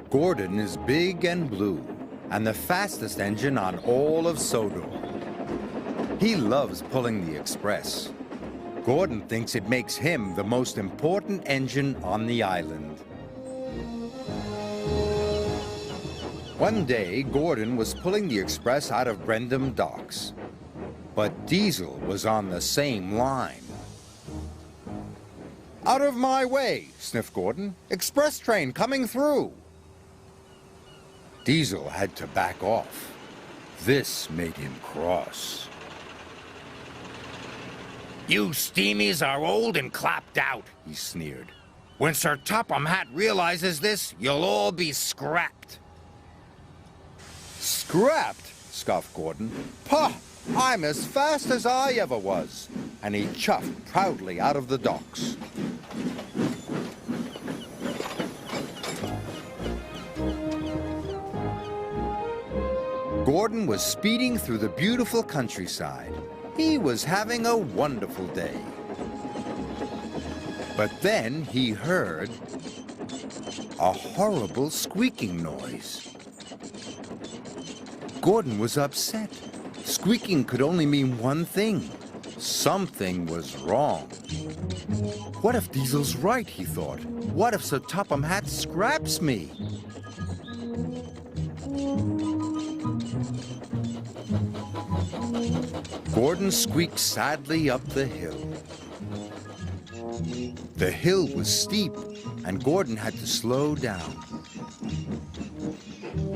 Gordon is big and blue, and the fastest engine on all of Sodor. He loves pulling the express. Gordon thinks it makes him the most important engine on the island. One day, Gordon was pulling the express out of Brendam docks, but Diesel was on the same line. "Out of my way," sniffed Gordon. "Express train coming through." Diesel had to back off. This made him cross. "You steamies are old and clapped out," he sneered. "When Sir Topham Hatt realizes this, you'll all be scrapped." "Scrapped?" scoffed Gordon. "Pah! I'm as fast as I ever was." And he chuffed proudly out of the docks. Gordon was speeding through the beautiful countryside. He was having a wonderful day. But then he heard a horrible squeaking noise. Gordon was upset. Squeaking could only mean one thing. Something was wrong. What if Diesel's right, he thought. What if Sir Topham Hatt scraps me? Gordon squeaked sadly up the hill. The hill was steep, and Gordon had to slow down.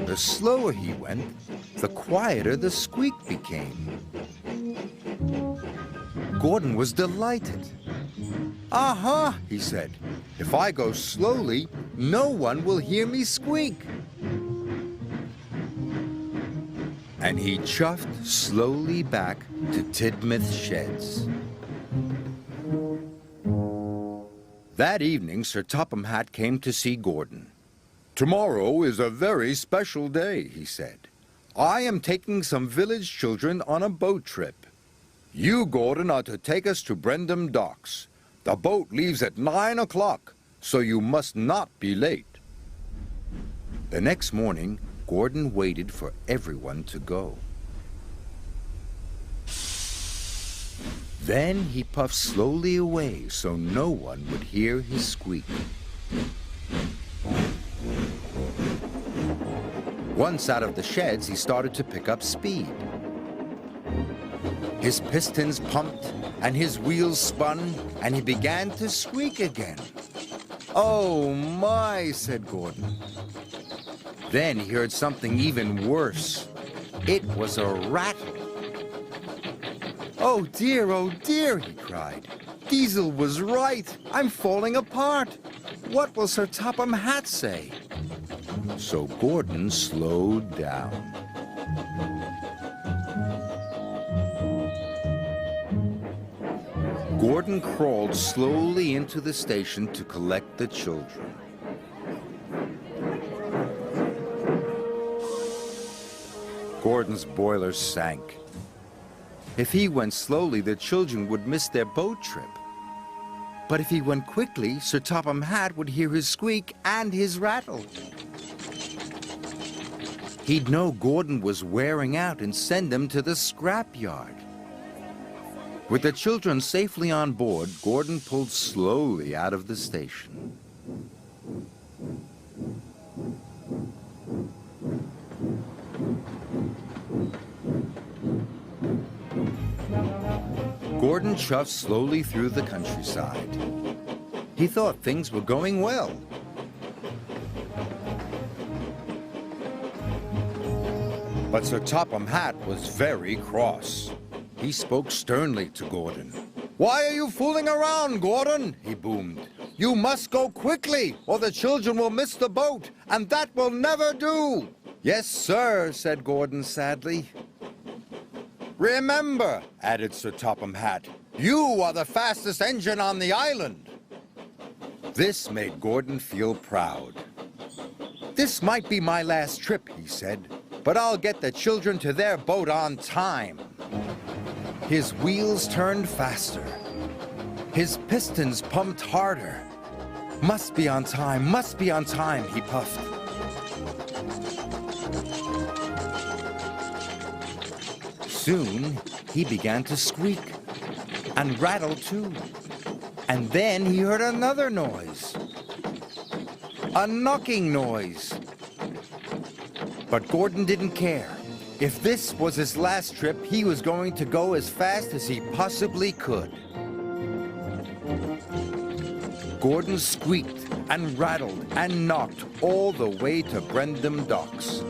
The slower he went, the quieter the squeak became. Gordon was delighted. "Aha," he said. "If I go slowly, no one will hear me squeak." And he chuffed slowly back to Tidmouth Sheds. That evening, Sir Topham Hatt came to see Gordon. "Tomorrow is a very special day," he said. "I am taking some village children on a boat trip. You, Gordon, are to take us to Brendam docks. The boat leaves at 9 o'clock, so you must not be late." The next morning, Gordon waited for everyone to go. Then he puffed slowly away so no one would hear his squeak. Once out of the sheds, he started to pick up speed. His pistons pumped, and his wheels spun, and he began to squeak again. "Oh my," said Gordon. Then he heard something even worse. It was a rattle. oh dear," he cried. "Diesel was right. I'm falling apart. What will Sir Topham Hatt say?" So Gordon slowed down. Gordon crawled slowly into the station to collect the children. Gordon's boiler sank. If he went slowly, the children would miss their boat trip. But if he went quickly, Sir Topham Hatt would hear his squeak and his rattle. He'd know Gordon was wearing out and send him to the scrapyard. With the children safely on board, Gordon pulled slowly out of the station. Gordon chuffed slowly through the countryside. He thought things were going well. But Sir Topham Hatt was very cross. He spoke sternly to Gordon. "Why are you fooling around, Gordon?" he boomed. "You must go quickly, or the children will miss the boat, and that will never do." "Yes, sir," said Gordon sadly. "Remember," added Sir Topham Hatt, "you are the fastest engine on the island." This made Gordon feel proud. "This might be my last trip," he said, "but I'll get the children to their boat on time." His wheels turned faster. His pistons pumped harder. Must be on time, he puffed. Soon, he began to squeak and rattle too. And then he heard another noise. A knocking noise. But Gordon didn't care. If this was his last trip, he was going to go as fast as he possibly could. Gordon squeaked and rattled and knocked all the way to Brendam Docks.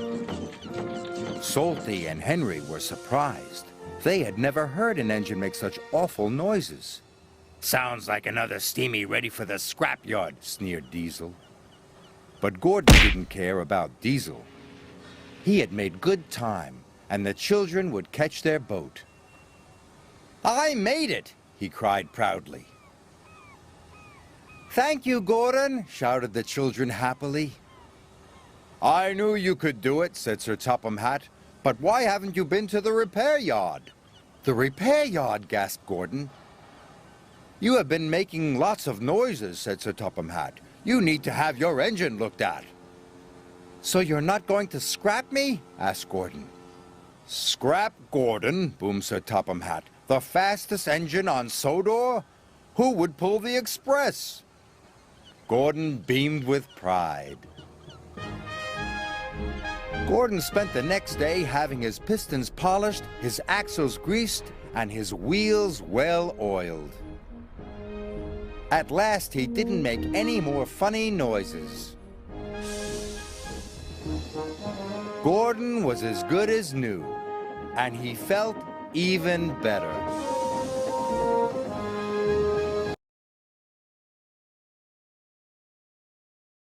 Salty and Henry were surprised. They had never heard an engine make such awful noises. Sounds like another steamy ready for the scrapyard, sneered Diesel. But Gordon didn't care about Diesel. He had made good time, and the children would catch their boat. I made it, he cried proudly. Thank you, Gordon, shouted the children happily. I knew you could do it, said Sir Topham Hatt, but why haven't you been to the repair yard? The repair yard, gasped Gordon. You have been making lots of noises, said Sir Topham Hatt. You need to have your engine looked at. So you're not going to scrap me? Asked Gordon. Scrap Gordon, boomed Sir Topham Hatt. The fastest engine on Sodor? Who would pull the express? Gordon beamed with pride. Gordon spent the next day having his pistons polished, his axles greased, and his wheels well oiled. At last, he didn't make any more funny noises. Gordon was as good as new, and he felt even better.